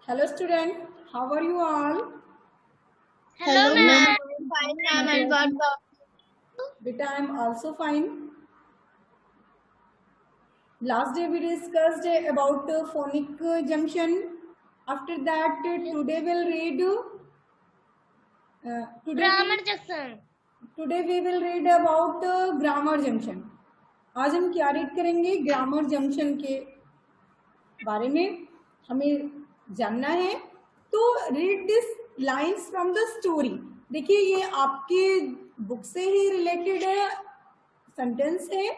Hello student, how are you all? Hello, ma'am. Fine, ma'am. And what about Beta, I am also fine. Last day we discussed about phonic junction. After that, today we'll read. Uh, today grammar we junction? today we will read about grammar junction. आज हम क्या read करेंगे? Grammar junction के बारे में हमें जानना है. तो read this lines from the story. देखिए ये आपके बुक से ही रिलेटेड सेंटेंस है.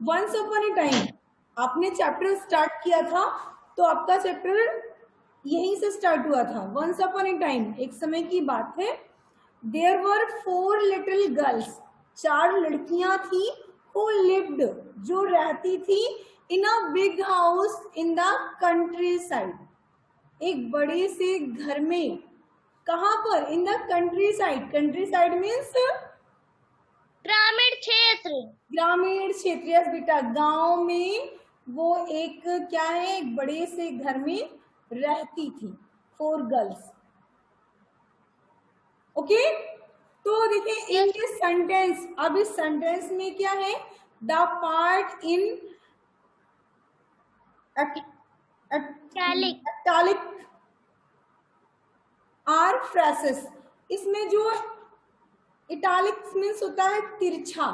वंस अपॉन ए टाइम आपने चैप्टर स्टार्ट किया था तो आपका चैप्टर यहीं से स्टार्ट हुआ था. वंस अपॉन ए टाइम एक समय की बात है. देयर वर 4 लिटिल गर्ल्स, 4 लड़कियां थी. हु लिव्ड जो रहती थी in a big house in the country side, एक बड़े से घर में. कहां पर? In the country side. Countryside means ग्रामीण क्षेत्र. ग्रामीण क्षेत्र. यस बेटा, गांव में वो एक क्या है, एक बड़े से घर में रहती थी. 4 गर्ल्स. ओके. तो देखिए इन दिस सेंटेंस, अब इस सेंटेंस में क्या है? The part in italic are phrases. इसमें जो इटैलिक्स मीन्स होता है तिरछा.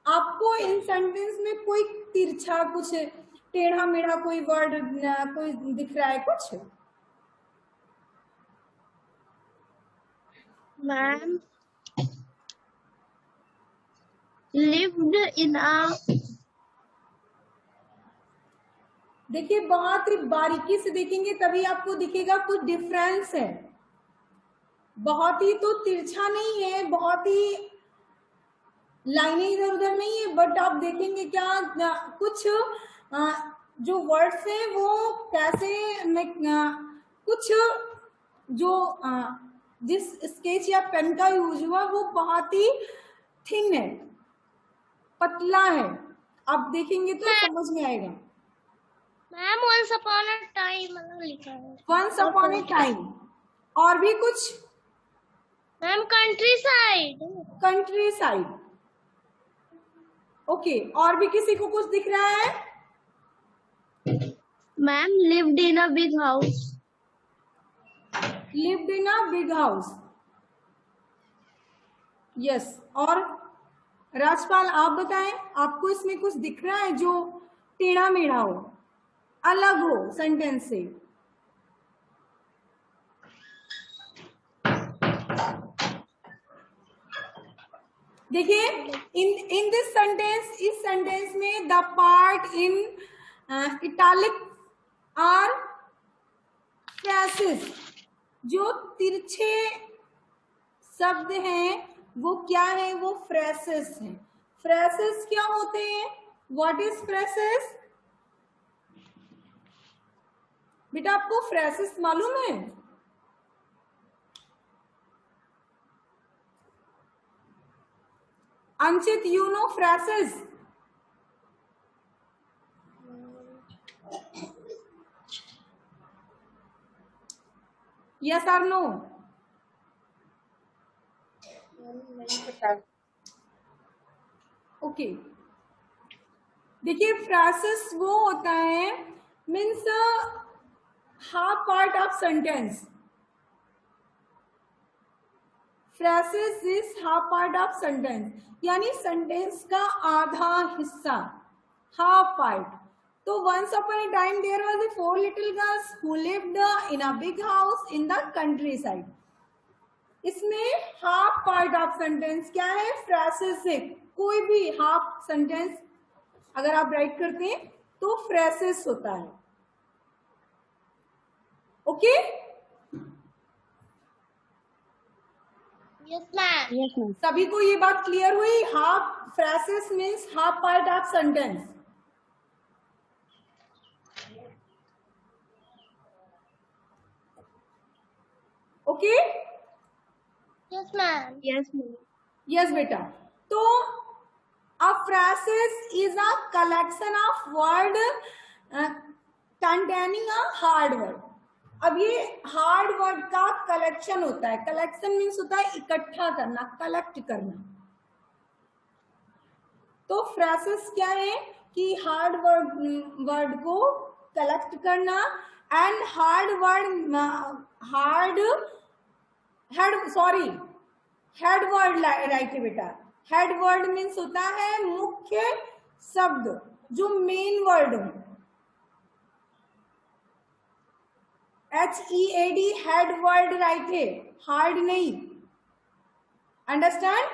आपको इन सेंटेंस में कोई तिरछा, कुछ टेढ़ा मेढ़ा कोई वर्ड कोई दिख रहा है कुछ? Ma'am, lived in a. देखिए बहुत बारीकी से देखेंगे तभी आपको दिखेगा कुछ डिफरेंस है. बहुत ही तो तिरछा नहीं है, बहुत ही लाइनें इधर उधर नहीं है, बट आप देखेंगे क्या कुछ जो वर्ड्स हैं वो कैसे कुछ जो जिस स्केच या पेन का यूज हुआ वो बहुत ही थिन है, पतला है. आप देखेंगे तो समझ में आएगा. Ma'am, once upon a time लिखा है. Once upon a time. और भी कुछ? Ma'am, countryside. Countryside. Okay. और भी किसी को कुछ दिख रहा है? Ma'am, lived in a big house. Lived in a big house. Yes. और राजपाल आप बताएं, आपको इसमें कुछ दिख रहा है जो टेढ़ा मेढ़ा हो, अलग हो सेंटेंस से? देखिए इन दिस सेंटेंस, इस सेंटेंस में the part in italic are phrases. जो तिरछे शब्द हैं वो क्या है? वो फ्रेसेस हैं. फ्रेसेस क्या होते हैं? What is phrases? बेटा आपको फ्रेसेस मालूम है? Anchit, you know phrases? Yes और नो? ओके. देखिए फ्रेसेस वो होता है means half part of sentence. Phrases is half part of sentence, यानी सेंटेंस का आधा हिस्सा, हाफ पार्ट. तो once upon a time there was a 4 little girls who lived in a big house in the country side. इसमें half part of sentence क्या है? Phrases से. कोई भी हाफ सेंटेंस अगर आप राइट करते हैं तो फ्रेसेस होता है. ओके. Yes ma'am. सभी को ये बात क्लियर हुई? Half phrases means half part of sentence. Okay. Yes ma'am. Yes बेटा. तो a phrases is a collection of word containing a hard word. अब ये हार्ड वर्ड का कलेक्शन होता है। कलेक्शन मीन्स होता है इकट्ठा करना, कलेक्ट करना। तो फ्रेसेस क्या है कि हार्ड वर्ड को कलेक्ट करना एंड हेड वर्ड राइट है बेटा। हेड वर्ड मीन्स होता है मुख्य शब्द, जो मेन वर्ड है। HEAD हेड वर्ड राइट है, हार्ड नहीं। अंडरस्टैंड?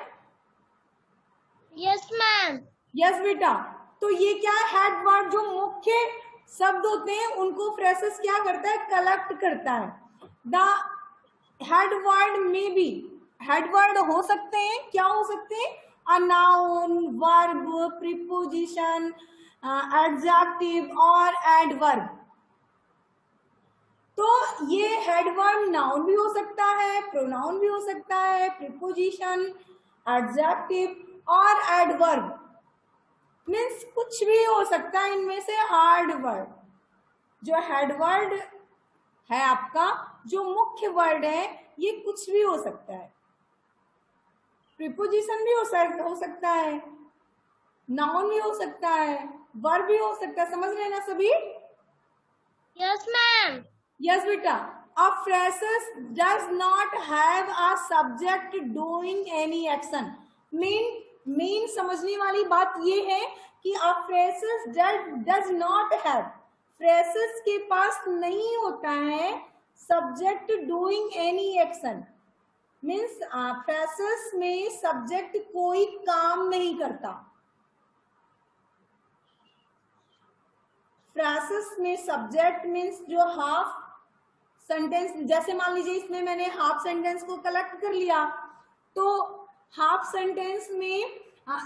Yes ma'am. यस बेटा। तो ये क्या है, हेड वर्ड जो मुख्य शब्द होते हैं उनको फ्रेसेस क्या करता है, कलेक्ट करता है। द हेड वर्ड में भी, हेड वर्ड हो सकते हैं, क्या हो सकते हैं, a noun, verb, preposition, adjective और एडवर्ब। तो ये हेड वर्ड नाउन भी हो सकता है, प्रोनाउन भी हो सकता है, प्रीपोजिशन, एडजेक्टिव और एडवर्ब। मीन्स कुछ भी हो सकता है इनमें से। हार्ड वर्ड जो हेड वर्ड है आपका, जो मुख्य वर्ड है, ये कुछ भी हो सकता है। प्रीपोजिशन भी हो सकता है, नाउन भी हो सकता है, वर्ब भी हो सकता है। समझ रहे हैं ना सभी? Yes ma'am. यस बेटा। A phrases does not have a subject doing any action. Main समझने वाली बात ये है कि a phrases does not have, phrases के पास नहीं होता है subject doing any action. Means phrases में subject कोई काम नहीं करता। phrases में subject मीन्स जो हाफ सेंटेंस, जैसे मान लीजिए इसमें मैंने हाफ सेंटेंस को कलेक्ट कर लिया, तो हाफ सेंटेंस में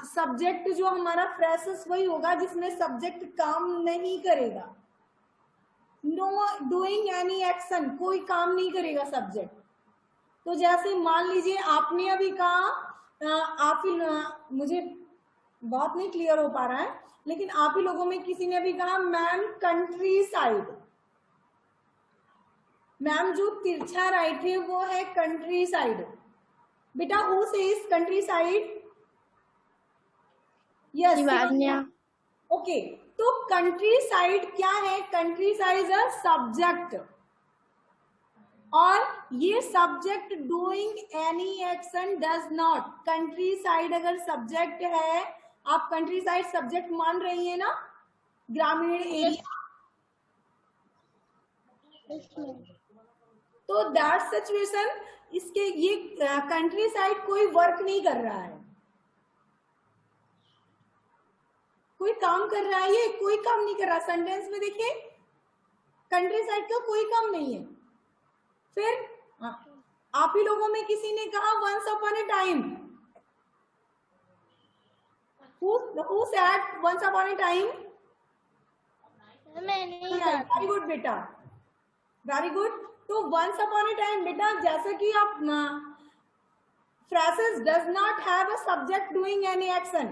सब्जेक्ट जो हमारा फ्रेसेस वही होगा जिसमें सब्जेक्ट काम नहीं करेगा। नो डूइंग एनी एक्शन, कोई काम नहीं करेगा सब्जेक्ट। तो जैसे मान लीजिए आपने अभी कहा, आप ही, मुझे बहुत नहीं क्लियर हो पा रहा है, लेकिन आप ही लोगों में किसी ने अभी कहा मैम कंट्री साइड। मैम जो तिरछा राइट है वो है कंट्री साइड। बेटा who says country side? Yes okay. तो कंट्री साइड क्या है, country side is a subject, और ये subject doing any action does not. Country side अगर सब्जेक्ट है, आप कंट्री साइड सब्जेक्ट मान रही है ना, ग्रामीण एरिया। तो दैट सिचुएशन, इसके ये कंट्री साइड कोई वर्क नहीं कर रहा है, कोई काम कर रहा है, ये कोई काम नहीं कर रहा। सेंटेंस में देखिए कंट्री साइड का कोई काम नहीं है। फिर आप ही लोगों में किसी ने कहा once upon a time. Who said once upon a time? Very good बेटा, वेरी गुड। तो वंस अपॉन ए टाइम बेटा, जैसा कि आप phrases does not have a subject doing any action,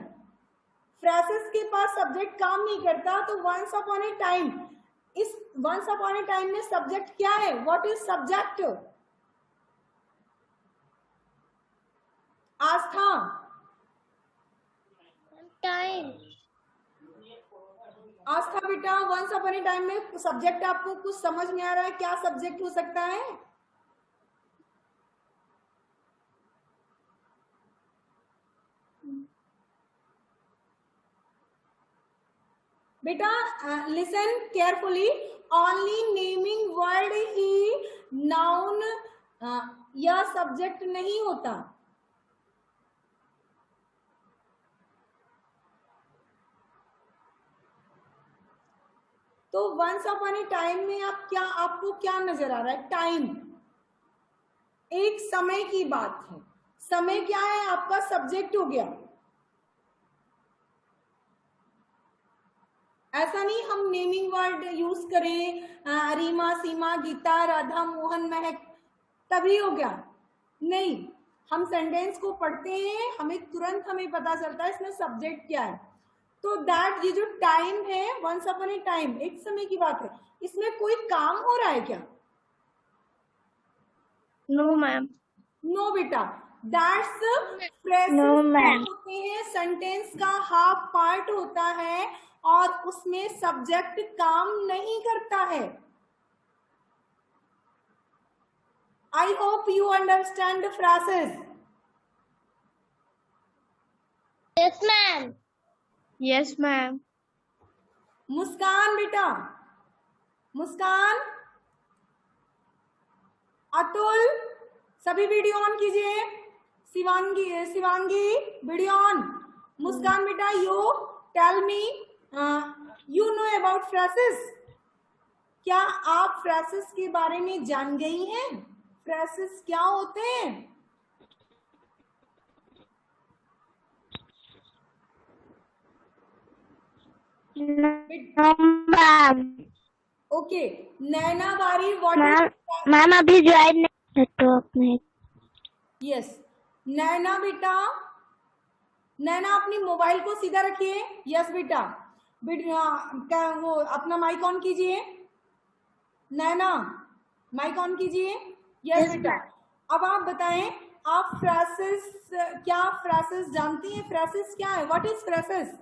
phrases के पास सब्जेक्ट काम नहीं करता, तो वंस अपॉन ए टाइम, इस वंस अपॉन ए टाइम में सब्जेक्ट क्या है, what is subject? Aastha? Time. Aastha बेटा, वंस अपॉन ए टाइम में सब्जेक्ट आपको कुछ समझ में आ रहा है, क्या सब्जेक्ट हो सकता है? बेटा listen carefully, only naming word ही नाउन या सब्जेक्ट नहीं होता। तो वंस अपॉन ए टाइम में आप क्या, आपको क्या नजर आ रहा है? टाइम एक समय की बात है। समय क्या है आपका? सब्जेक्ट हो गया। ऐसा नहीं हम नेमिंग वर्ड यूज करें रीमा, सीमा, गीता, राधा, मोहन, महक, तभी हो गया, नहीं। हम सेंटेंस को पढ़ते हैं, हमें तुरंत हमें पता चलता है इसमें सब्जेक्ट क्या है। तो दैट, ये जो टाइम है, वंस अपॉन ए टाइम, एक समय की बात है, इसमें कोई काम हो रहा है क्या? No ma'am. नो बेटा, दैट्स नो फ्रेजेस क्या मैम। होते हैं, सेंटेंस का हाफ पार्ट होता है और उसमें सब्जेक्ट काम नहीं करता है। I hope you understand the phrases. Yes ma'am. Yes ma'am. Muskan बेटा, मुस्कान, अतुल, सभी वीडियो ऑन कीजिए। Shivangi, Shivangi video on. मुस्कान बेटा, you tell me, you know about phrases. क्या आप फ्रेजेस के बारे में जान गई हैं? फ्रेजेस क्या होते हैं? No ma'am. ओके, नैना बारी, व्हाट मैम, इज? मैम अभी ज्वाइन नहीं तो अपने। यस, नैना बेटा, नैना अपनी मोबाइल को सीधा रखिए। यस बेटा, वो अपना माइक ऑन कीजिए। नैना, माइक ऑन कीजिए। यस बेटा, अब आप बताएं, आप फ्रेसेस, क्या फ्रेसेस जानती हैं? फ्रेसेस क्या है? What is phrases?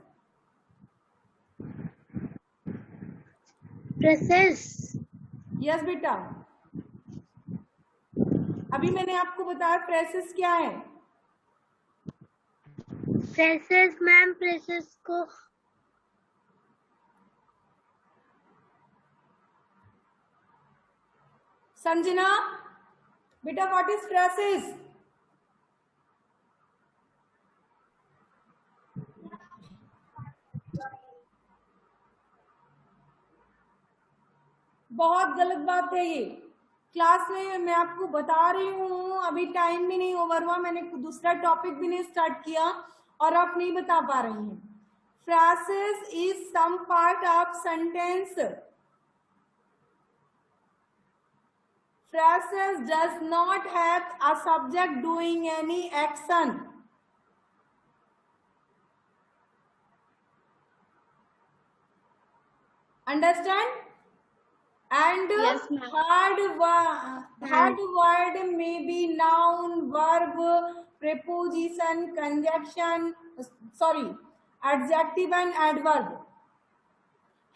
Phrases. Yes बेटा, अभी मैंने आपको बताया फ्रेसेस क्या है। फ्रेसेस मैम, फ्रेसेस को संजना बेटा, व्हाट इज फ्रेसेस? बहुत गलत बात है ये। क्लास में मैं आपको बता रही हूँ, अभी टाइम भी नहीं ओवर हुआ, मैंने दूसरा टॉपिक भी नहीं स्टार्ट किया और आप नहीं बता पा रही हैं। Phrases is some part of sentence. Phrases does not have a subject doing any action. Understand? And Yes, ma'am. third word may be noun, verb, preposition, conjunction, sorry, adjective and adverb.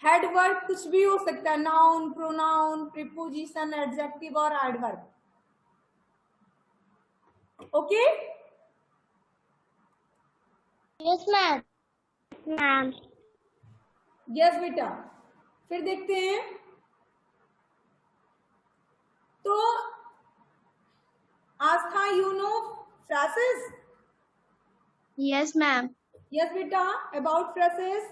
Adverb कुछ भी हो सकता है, noun, pronoun, preposition, adjective और adverb. Okay? Yes ma'am. Ma'am. Yes बेटा, फिर देखते हैं। तो आस्था, you know phrases? Yes ma'am. Yes बेटा, about phrases.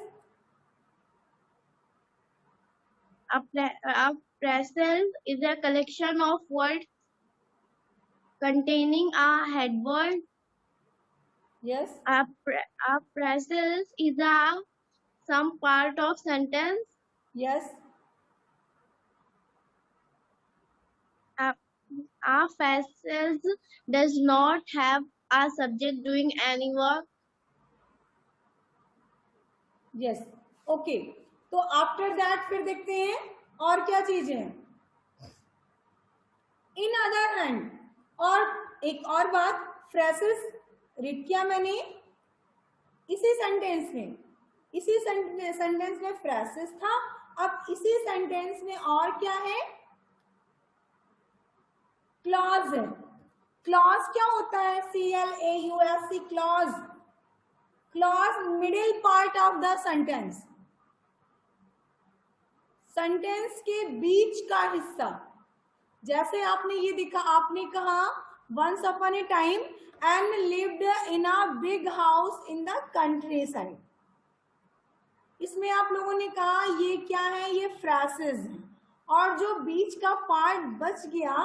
A phrase is a collection of words containing a head word. Yes. A phrase is some part of sentence. Yes. A phrase does not have a subject doing any work. Yes, okay. तो after that फिर देखते हैं और क्या चीजें हैं। In other hand, और एक और बात, फ्रेसेस रीड किया मैंने इसी सेंटेंस में, इसी सेंटेंस में फ्रेसेस था। अब इसी सेंटेंस में और क्या है? क्लॉज है। क्लॉज क्या होता है? CLAUSE, clause. Clause middle part of the sentence, sentence के बीच का हिस्सा। जैसे आपने ये देखा, आपने कहा once upon a time and lived in a big house in the country side. इसमें आप लोगों ने कहा ये क्या है? ये फ्रेसेस है। और जो बीच का पार्ट बच गया,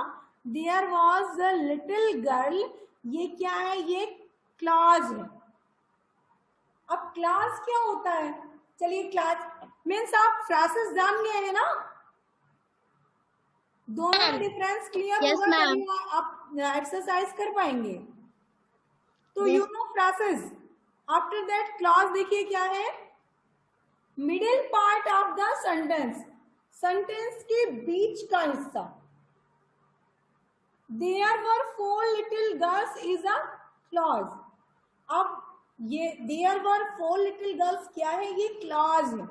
there was a little girl, ये क्या है? ये क्लॉज है। अब क्लास क्या होता है? चलिए, क्लास मीन्स आप फ्रेसेस जान गए हैं ना? दोनों में डिफरेंस क्लियर Yes, होगा ma'am. तभी आप एक्सरसाइज कर पाएंगे। तो Yes. You know phrases. After that clause देखिए क्या है? Middle part of the sentence, sentence के बीच का हिस्सा। There were 4 little girls is a clause. अब ये देयर वर 4 लिटिल गर्ल्स क्या है, ये क्लॉज है।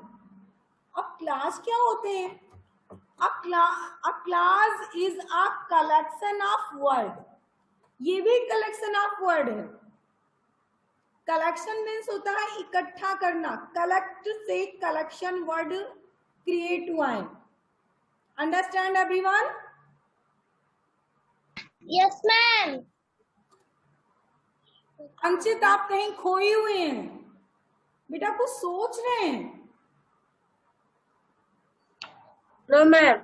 अब क्लास क्या होते हैं? A class is a collection of word। ये भी कलेक्शन ऑफ वर्ड है। कलेक्शन मीन्स होता है इकट्ठा करना, कलेक्ट से कलेक्शन वर्ड क्रिएट हुआ है। Understand everyone? Yes, ma'am. Anshit आप कहीं खोए हुए हैं बेटा, कुछ सोच रहे हैं? No, ma'am.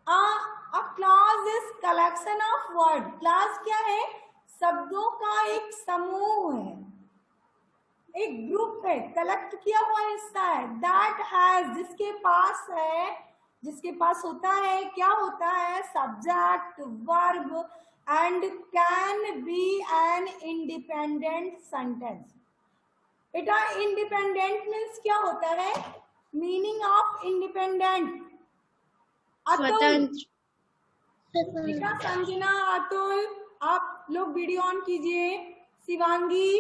A clause is collection of word। Class क्या है? शब्दों का एक समूह है, एक ग्रुप है, कलेक्ट किया हुआ हिस्सा है। दैट हैज, जिसके पास है, जिसके पास होता है, क्या होता है? Subject, verb and can be an independent sentence. बेटा इंडिपेंडेंट मीन्स क्या होता है? Meaning of independent. अतुल, बेटा संजना, अतुल आप लोग वीडियो ऑन कीजिए। शिवांगी,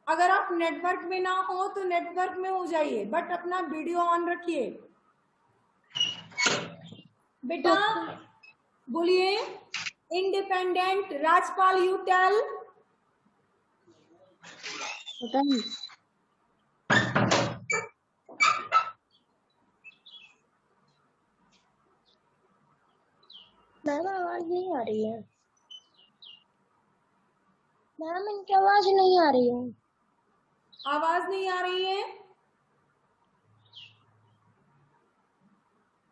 अगर आप नेटवर्क में ना हो तो नेटवर्क में हो जाइए, बट अपना वीडियो ऑन रखिए। बेटा बोलिए independent. Rajpal you tell. Ma'am आवाज नहीं आ रही है। मैम इनकी आवाज नहीं आ रही है। आवाज नहीं आ रही है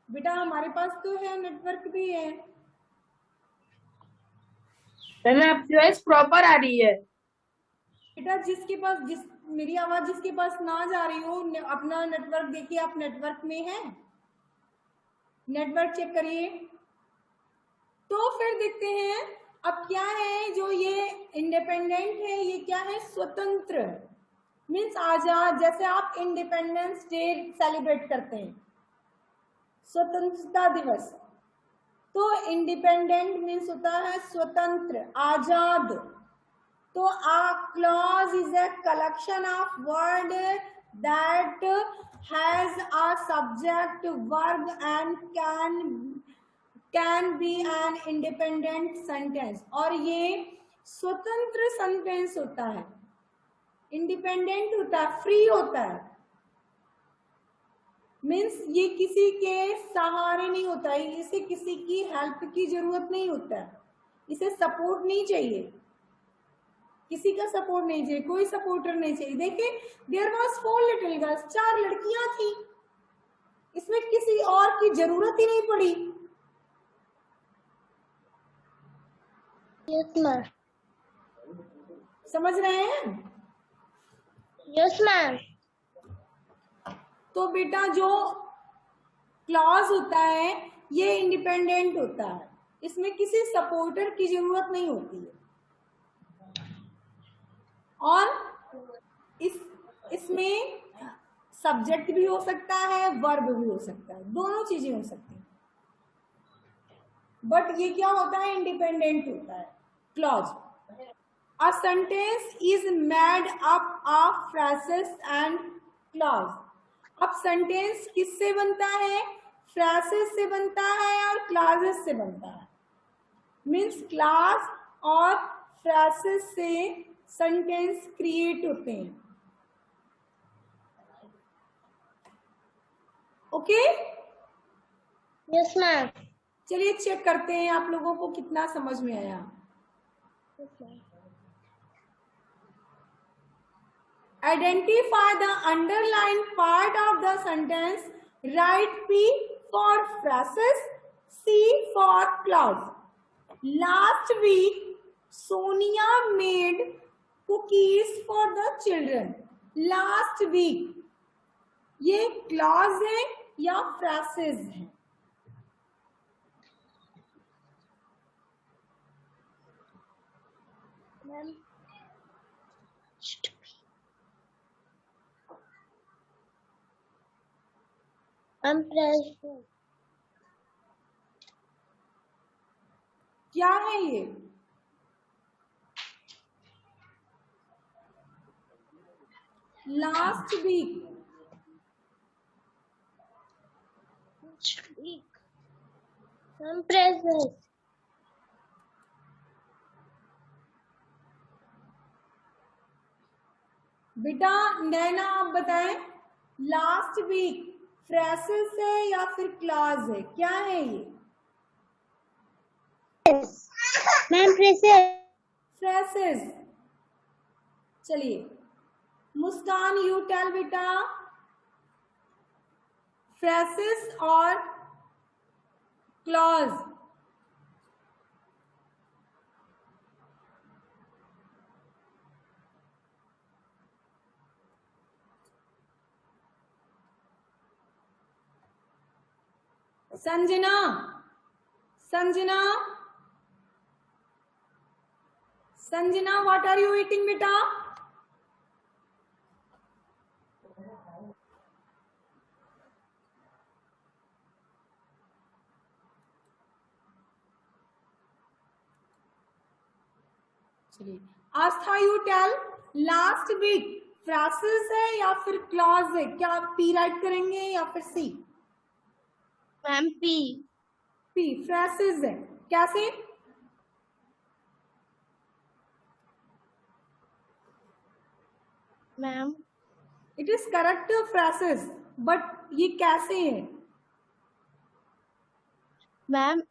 बेटा? हमारे पास तो है, नेटवर्क भी है। मैम आपकी वॉइस प्रॉपर आ रही है। बेटा जिसके पास, मेरी आवाज जिसके पास ना जा रही हो, अपना नेटवर्क देखिए, आप नेटवर्क में हैं, नेटवर्क चेक करिए। तो फिर देखते हैं अब क्या है जो ये इंडिपेंडेंट है, ये क्या है? स्वतंत्र, मीन्स आजाद। जैसे आप इंडिपेंडेंस डे सेलिब्रेट करते हैं, स्वतंत्रता दिवस, तो इंडिपेंडेंट मीन्स होता है स्वतंत्र, आजाद। तो a clause is a collection of word that has a subject, verb and can be an independent sentence। और ये स्वतंत्र सेंटेंस होता है, इंडिपेंडेंट होता है, फ्री होता है। मीन्स ये किसी के सहारे नहीं होता है, इसे किसी की हेल्प की जरूरत नहीं होता है, इसे सपोर्ट नहीं चाहिए, किसी का सपोर्ट नहीं चाहिए, कोई सपोर्टर नहीं चाहिए। देखिए देयर वाज 4 लिटिल गर्ल्स, 4 लड़कियां थी, इसमें किसी और की जरूरत ही नहीं पड़ी। Yes ma'am. समझ रहे हैं? Yes ma'am. तो बेटा जो क्लॉज होता है ये इंडिपेंडेंट होता है, इसमें किसी सपोर्टर की जरूरत नहीं होती है। और इसमें सब्जेक्ट भी हो सकता है, वर्ब भी हो सकता है, दोनों चीजें हो सकती हैं। बट ये क्या होता है? इंडिपेंडेंट होता है clause. A sentence is made up of phrases and clause। अब सेंटेंस किससे बनता है? फ्रेसेस से बनता है और क्लासेस से बनता है। मीन्स क्लास और फ्रेसेस से सेंटेंस क्रिएट होते हैं। ओके? Yes ma'am. चलिए चेक करते हैं आप लोगों को कितना समझ में आया। Identify the underlined part of the sentence. Write P for phrases, C for clause। Last week, Sonia made cookies for the children। Last week, ये clause है या phrases है? Ma'am Impressive. क्या है ये? Last week, Impressive. बेटा नैना आप बताएं, लास्ट वीक फ्रेसेस है या फिर क्लॉज है, क्या है ये? Ma'am phrases. फ्रेसेस। चलिए मुस्कान यू टेल बेटा, फ्रेसेस और clause. Sanjana, Sanjana, Sanjana what are you eating बेटा? चलिए Aastha you tell, last week phrases है या फिर क्लॉज है, क्या आप पी राइट करेंगे या फिर C? Ma'am P. P phrases है, कैसे? Ma'am it is correct phrases, but ये कैसे है? मैम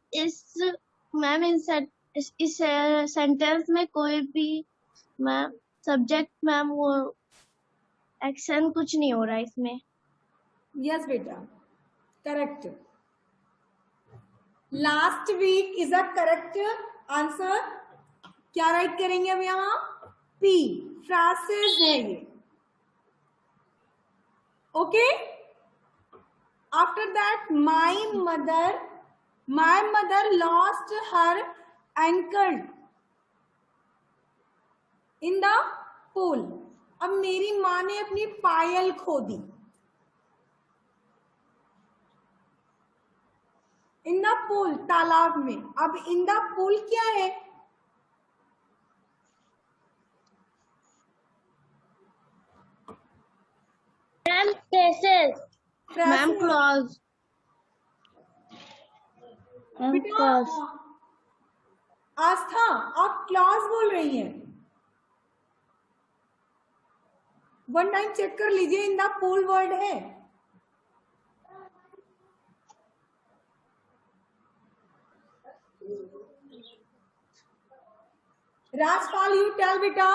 मैम इस सेंटेंस में कोई भी मैम सब्जेक्ट मैम वो एक्शन कुछ नहीं हो रहा है इसमें. यस बेटा correct, last week is a correct answer. क्या राइट करेंगे अब यहाँ? पी फ्रेसेस है ये, okay. After that my mother lost her ankle in the pool. अब मेरी माँ ने अपनी पायल खो दी इन द पूल, तालाब में। अब इन द पूल क्या है? Ma'am phrases. Ma'am phrases. Clause. Ma'am बेटा क्लॉज. आस्था आप क्लॉज बोल रही हैं, वन टाइम चेक कर लीजिए, इन द पूल वर्ड है। राजपाल यू टेल बेटा,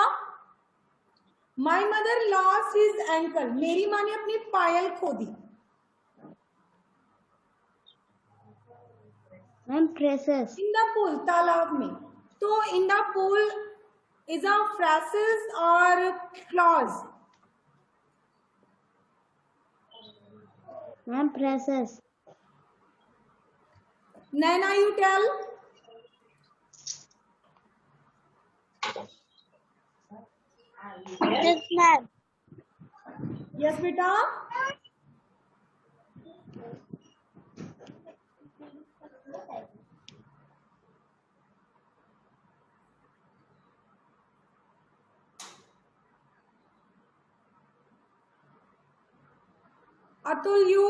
my mother lost his ankle, मेरी माँ ने अपनी पायल खो दी। Ma'am phrases. In the pool, तालाब में। तो in the pool is a phrases और clause? Ma'am phrases. Naina you tell, yes ma'am. Yes बेटा। Atul you,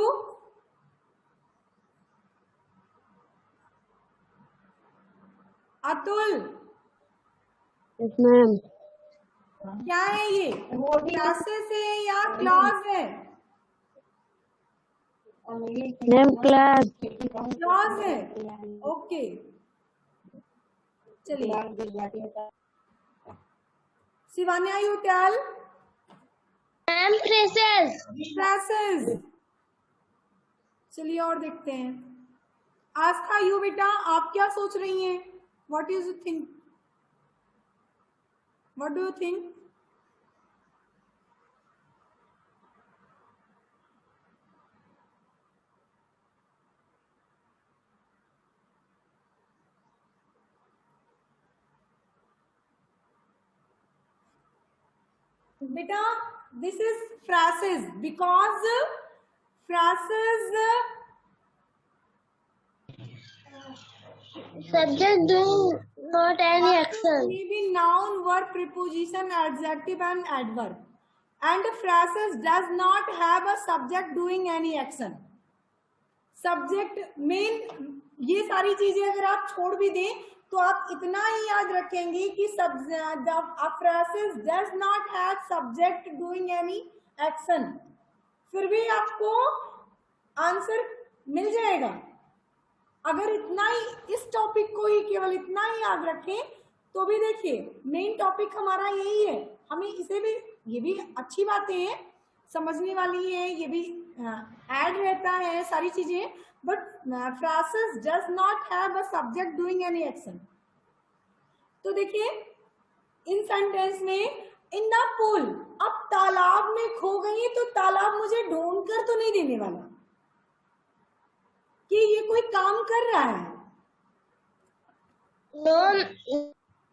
Atul yes ma'am. क्या है ये, क्लासेस है या क्लॉज है? Ma'am class. क्लॉज है, ओके। चलिए Shivanya you tell, ma'am phrases. Phrases. चलिए और देखते हैं। आस्था यू बेटा, आप क्या सोच रही हैं? What is you think, what do you think? बेटा this is phrases because phrases Subject do not any phrases action. may be noun, verb, preposition, adjective and adverb. And phrases does not have a subject doing any action. Subject main ये सारी चीजें अगर आप छोड़ भी दें तो आप इतना ही याद रखेंगे कि phrases does not have subject doing any action, फिर भी आपको आंसर मिल जाएगा। अगर इतना ही इस टॉपिक को ही केवल इतना ही याद रखें तो भी देखिए मेन टॉपिक हमारा यही है, हमें इसे भी, ये भी अच्छी बातें हैं, समझने वाली है, ये भी ऐड रहता है सारी चीजें, but phrases does not have a subject doing any action। तो देखिए इन सेंटेंस में इन द पूल, अब तालाब में खो गई तो तालाब मुझे ढूंढ कर तो नहीं देने वाला कि ये कोई काम कर रहा है।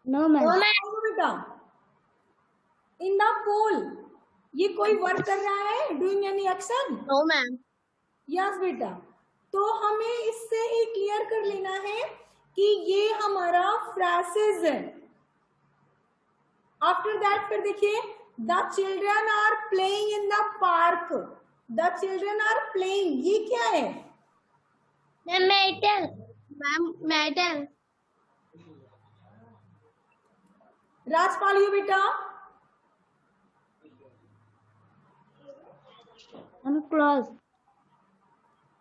No, ma'am. बेटा इन द पूल ये कोई वर्क कर रहा है, doing any action? No, ma'am. Yes बेटा, तो हमें इससे ही क्लियर कर लेना है कि ये हमारा फ्रेसेस है। आफ्टर दैट फिर देखिए the children are playing in the park, the children are playing, ये क्या है? Metal. राजपाल यू बेटा Clause.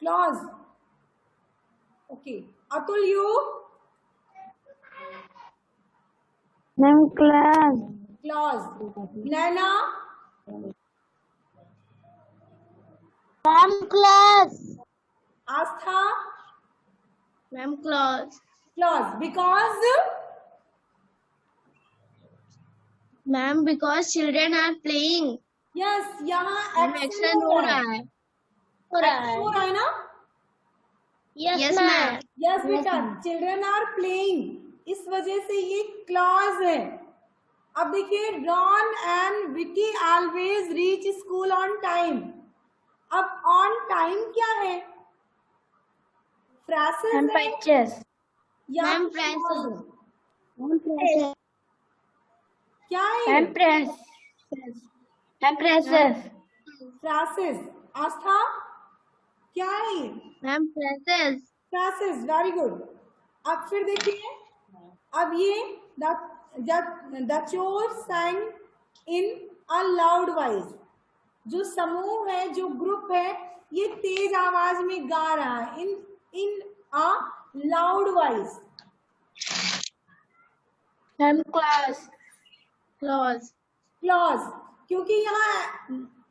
Clause, okay. Atul you? Ma'am, clause. Clause. Naina? Ma'am, clause. Aastha? Ma'am, clause. Clause, because? Ma'am, because children are playing. Yes, यहाँ Action हो रहा है. हो रहा है ना? Yes, ma'am. यस बेटा, चिल्ड्रन आर प्लेइंग, इस वजह से ये क्लॉज है। अब देखिए Ron and Vicky always reach school on time, अब ऑन टाइम क्या है? फ्रेसेस है या Ma'am, clause phrases. है? क्या है? फ्रेसेस। आस्था क्या है? Ma'am, phrases. Phrases, very good. अब फिर देखिए, अब ये द चोर sang in a loud voice, जो समूह है, जो ग्रुप है, ये तेज आवाज में गा रहा है, in a loud voice. Ma'am, clause. क्योंकि यहाँ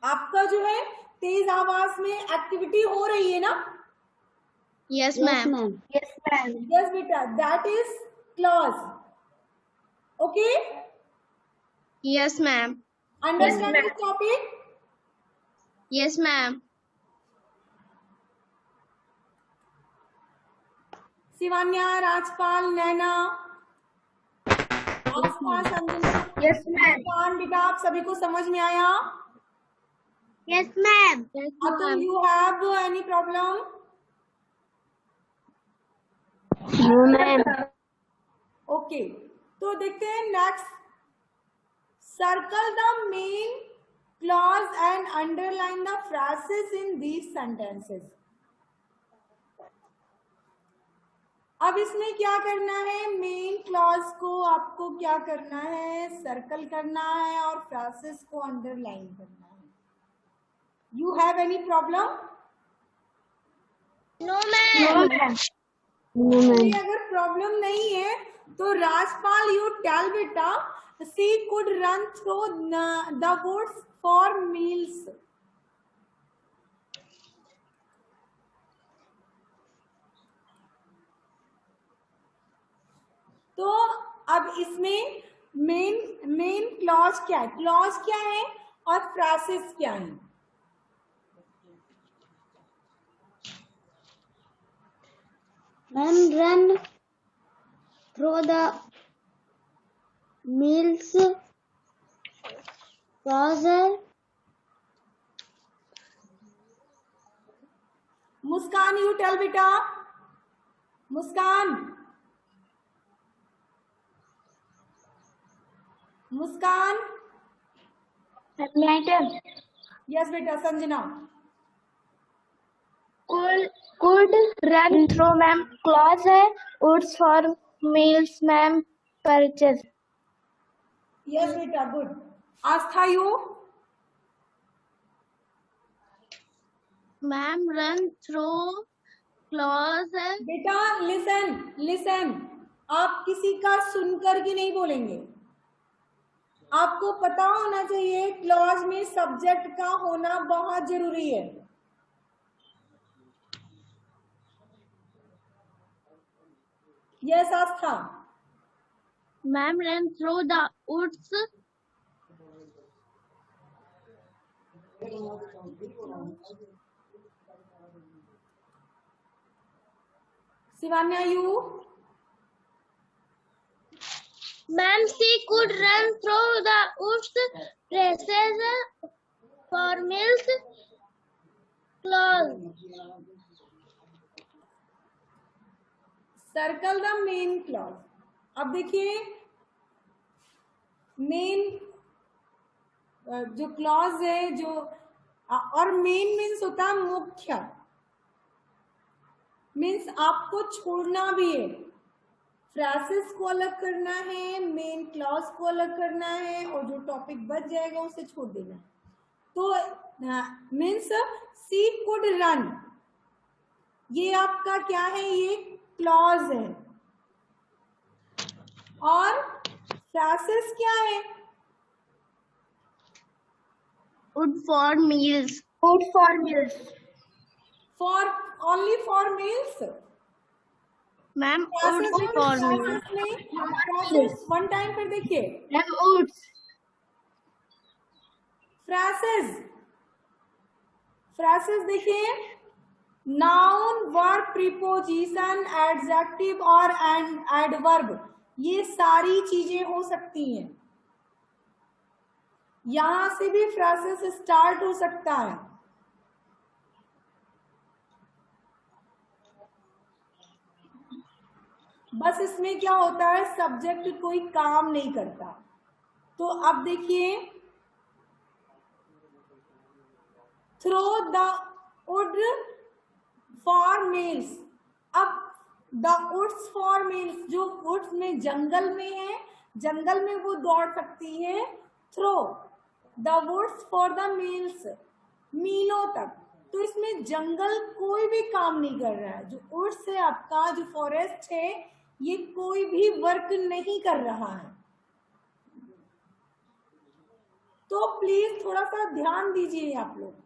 आपका जो है तेज आवाज में एक्टिविटी हो रही है ना? Yes, ma'am. यस बेटा, that is clause. Okay, Yes, ma'am. Understand the topic? Yes, ma'am. Shivanya, Rajpal, Naina, आसपास, अंजना, Yes, ma'am. पान, बेटा आप सभी को समझ में आया? Yes, ma'am. Atul, you have any problem? No, ma'am. Okay, तो देखते हैं next. Circle the main clause and underline the phrases in these sentences. अब इसमें क्या करना है? मेन क्लॉज को आपको क्या करना है? सर्कल करना है और फ्रेसेस को अंडरलाइन करना है। You have any problem? No, ma'am. अगर प्रॉब्लम नहीं है तो राजपाल यू टेल बेटा, she could run through the woods for miles. तो अब इसमें मेन क्लॉज क्या है? क्लॉज क्या है और फ्रेसेस क्या है? Ma'am, run through the meals. Pause. Muskan, you tell बेटा। मुस्कान, मुस्कान। मैडम, यस बेटा। Sanjana, could run through ma'am clause है, woods for meals ma'am purchase। Yes बेटा, good. Aastha, you. Ma'am run through clause है। बेटा लिसन, लिसन, आप किसी का सुनकर के नहीं बोलेंगे। आपको पता होना चाहिए क्लॉज में सब्जेक्ट का होना बहुत जरूरी है। Yes Aastha. Ma'am run through the woods. Shivanya, you. Ma'am she could run through the woods, dresses for meals clothes। Circle the main clause. अब देखिए, मेन जो क्लॉज है, जो और मेन मीन्स होता है मुख्य, मीन्स आपको छोड़ना भी है। फ्रेसेस को अलग करना है, मेन क्लॉज को अलग करना है, और जो टॉपिक बच जाएगा उसे छोड़ देना है। तो मीन्स सी कुड रन, ये आपका क्या है, ये क्लॉज है। और फ्रेसेस क्या है? Wood for meals। Wood for meals। For, only for meals. Ma'am woods for meals। Phrases one time फिर देखिए, मैम woods। फ्रेसेस, फ्रेसेस देखिए, नाउन, वर्ब, प्रीपोजिशन, एडजेक्टिव और एडवर्ब, ये सारी चीजें हो सकती हैं। यहां से भी फ्रेसेस स्टार्ट हो सकता है। बस इसमें क्या होता है, सब्जेक्ट कोई काम नहीं करता। तो अब देखिए, through the wood for meals. अब द वुड्स फॉर मेल्स, जो वुड्स में जंगल में है, जंगल में वो दौड़ सकती है। Through the woods for the miles, मीलों तक। तो इसमें जंगल कोई भी काम नहीं कर रहा है। जो वुड्स है आपका, जो फॉरेस्ट है, ये कोई भी वर्क नहीं कर रहा है। तो प्लीज थोड़ा सा ध्यान दीजिए आप लोग।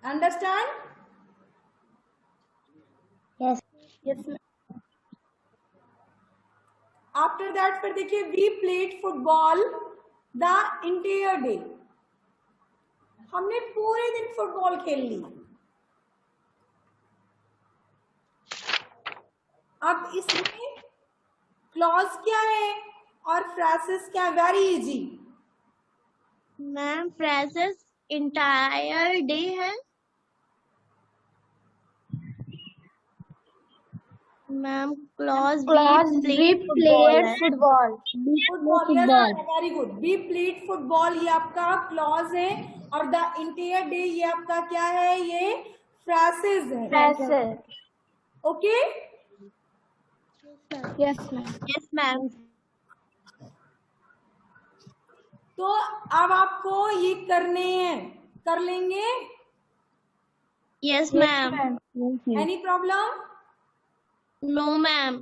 Understand? Yes। Yes ma'am. After that फिर देखिए, we played football the entire day. हमने पूरे दिन फुटबॉल खेल ली। अब इसमें क्लॉज क्या है और फ्रेसेस क्या है? Very easy. Ma'am phrases entire day है। Ma'am clause we played football. Football, very good. We played football, ये आपका क्लॉज है, और द इंटायर डे ये आपका क्या है, ये फ्रेसेस है। Phrases. Okay. Yes ma'am. Yes ma'am. तो अब आपको ये करने हैं, कर लेंगे? Yes ma'am. Any problem? No ma'am.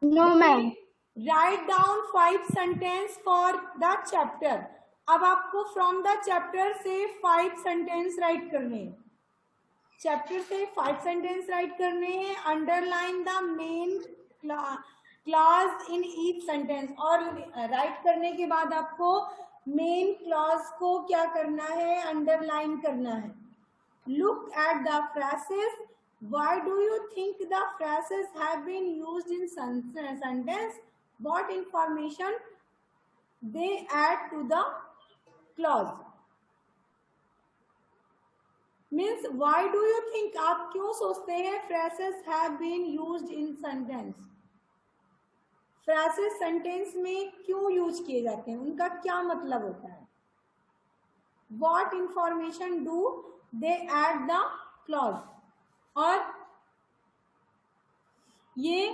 No ma'am. Write down 5 sentence for the chapter. अब आपको फ्रॉम द चैप्टर से 5 सेंटेंस राइट करने हैं। चैप्टर से 5 सेंटेंस राइट करने हैं। Underline the main clause in each sentence. और राइट करने के बाद आपको मेन क्लॉज को क्या करना है, अंडरलाइन करना है। Look at the phrases. Why do you think the phrases have been used in sentence? What information they add to the clause? Means why do you think, आप क्यों सोचते हैं phrases have been used in sentence, phrases sentence में क्यों use किए जाते हैं, उनका क्या मतलब होता है। What information do they add the clause, और ये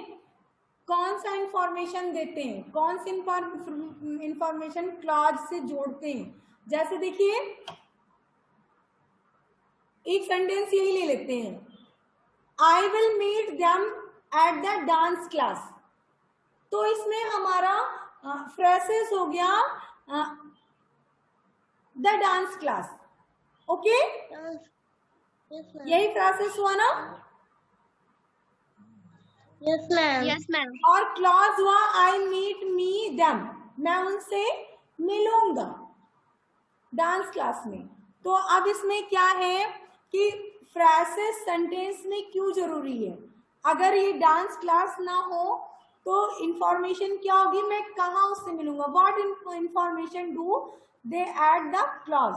कौन सा इंफॉर्मेशन देते हैं, कौन सी इंफॉर्मेशन क्लॉज से जोड़ते हैं। जैसे देखिए एक सेंटेंस यही ले लेते हैं, I will meet them at the dance class, तो इसमें हमारा फ्रेसेस हो गया द डांस क्लास। ओके, यही फ्रेसेस हुआ ना। Yes ma'am, yes ma'am. और क्लॉज हुआ आई मीट मी देम, मैं उनसे मिलूंगा डांस क्लास में। तो अब इसमें क्या है कि फ्रेसेस सेंटेंस में क्यों जरूरी है, अगर ये डांस क्लास ना हो तो इंफॉर्मेशन क्या होगी, मैं कहाँ उससे मिलूंगा। What information do they add the clause,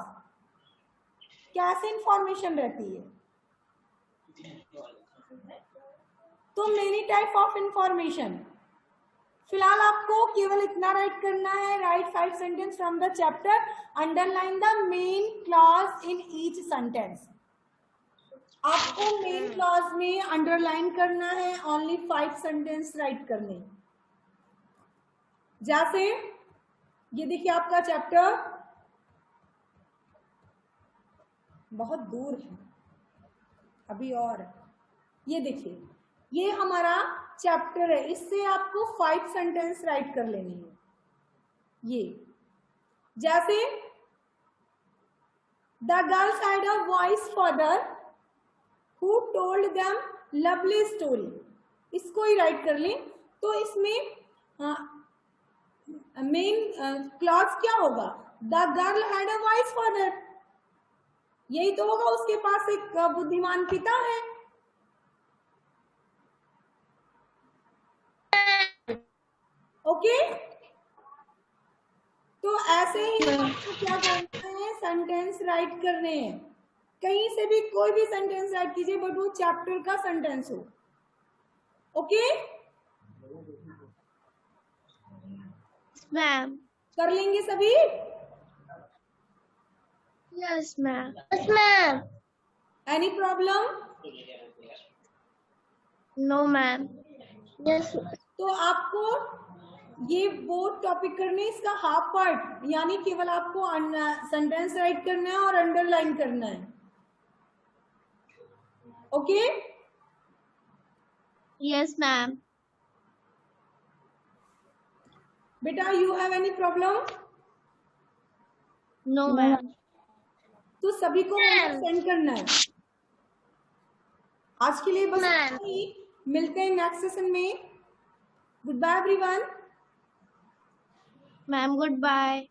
कैसे इंफॉर्मेशन रहती है। तो मेनी टाइप ऑफ इंफॉर्मेशन। फिलहाल आपको केवल इतना राइट करना है, right 5 sentence from the chapter, underline the main clause in each sentence. आपको मेन क्लॉज में अंडरलाइन करना है, ओनली 5 सेंटेंस राइट करने। जैसे ये देखिए आपका चैप्टर बहुत दूर है अभी, और ये देखिए ये हमारा चैप्टर है, इससे आपको 5 सेंटेंस राइट कर लेनी है। ये जैसे the girls had a voice father who told them lovely story, इसको ही राइट कर लें। तो इसमें मेन क्लॉज क्या होगा, the girl had a voice father, यही तो होगा, उसके पास एक बुद्धिमान पिता है। ओके, तो ऐसे ही आपको क्या करना है, सेंटेंस राइट करने हैं। कहीं से भी कोई भी सेंटेंस राइट कीजिए, बट वो चैप्टर का सेंटेंस हो। ओके मैम, कर लेंगे सभी। Yes ma'am, yes ma'am. Any problem? No ma'am. Yes. तो आपको ये बोथ टॉपिक करने, इसका हाफ पार्ट, यानी केवल आपको सेंटेंस राइट करना है और अंडरलाइन करना है। Okay yes ma'am. बेटा, you have any problem? No ma'am. तो सभी को सेंड करना है। आज के लिए बस इतना ही, मिलते हैं नेक्स्ट सेशन में। Goodbye everyone. Ma'am good bye.